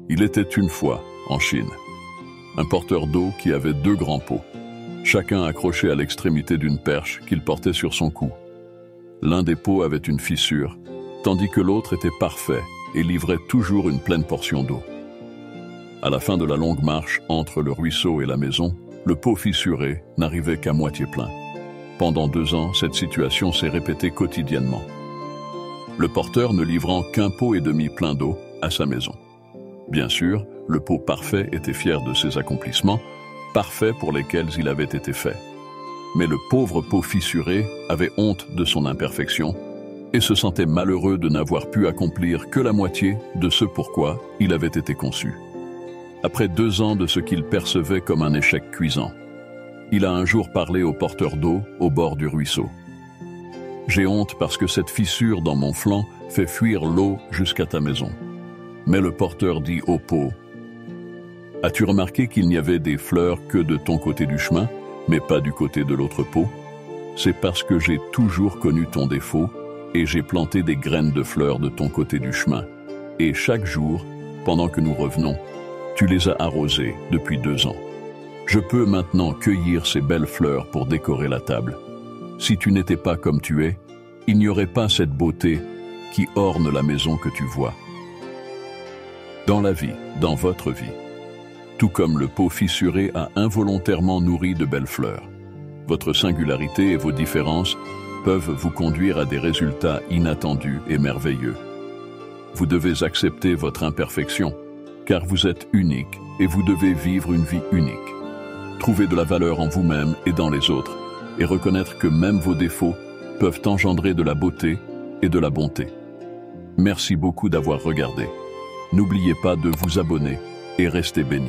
Il était une fois, en Chine, un porteur d'eau qui avait 2 grands pots, chacun accroché à l'extrémité d'une perche qu'il portait sur son cou. L'un des pots avait une fissure, tandis que l'autre était parfait et livrait toujours une pleine portion d'eau. À la fin de la longue marche entre le ruisseau et la maison, le pot fissuré n'arrivait qu'à moitié plein. Pendant 2 ans, cette situation s'est répétée quotidiennement. Le porteur ne livrant qu'un pot et demi plein d'eau à sa maison. Bien sûr, le pot parfait était fier de ses accomplissements, parfaits pour lesquels il avait été fait. Mais le pauvre pot fissuré avait honte de son imperfection et se sentait malheureux de n'avoir pu accomplir que la moitié de ce pourquoi il avait été conçu. Après 2 ans de ce qu'il percevait comme un échec cuisant, il a un jour parlé au porteur d'eau au bord du ruisseau. « J'ai honte parce que cette fissure dans mon flanc fait fuir l'eau jusqu'à ta maison. » Mais le porteur dit au pot, « As-tu remarqué qu'il n'y avait des fleurs que de ton côté du chemin, mais pas du côté de l'autre pot? C'est parce que j'ai toujours connu ton défaut et j'ai planté des graines de fleurs de ton côté du chemin. Et chaque jour, pendant que nous revenons, tu les as arrosées depuis 2 ans. Je peux maintenant cueillir ces belles fleurs pour décorer la table. Si tu n'étais pas comme tu es, il n'y aurait pas cette beauté qui orne la maison que tu vois. » Dans la vie, dans votre vie, tout comme le pot fissuré a involontairement nourri de belles fleurs, votre singularité et vos différences peuvent vous conduire à des résultats inattendus et merveilleux. Vous devez accepter votre imperfection, car vous êtes unique et vous devez vivre une vie unique. Trouvez de la valeur en vous-même et dans les autres, et reconnaître que même vos défauts peuvent engendrer de la beauté et de la bonté. Merci beaucoup d'avoir regardé. N'oubliez pas de vous abonner et restez bénis.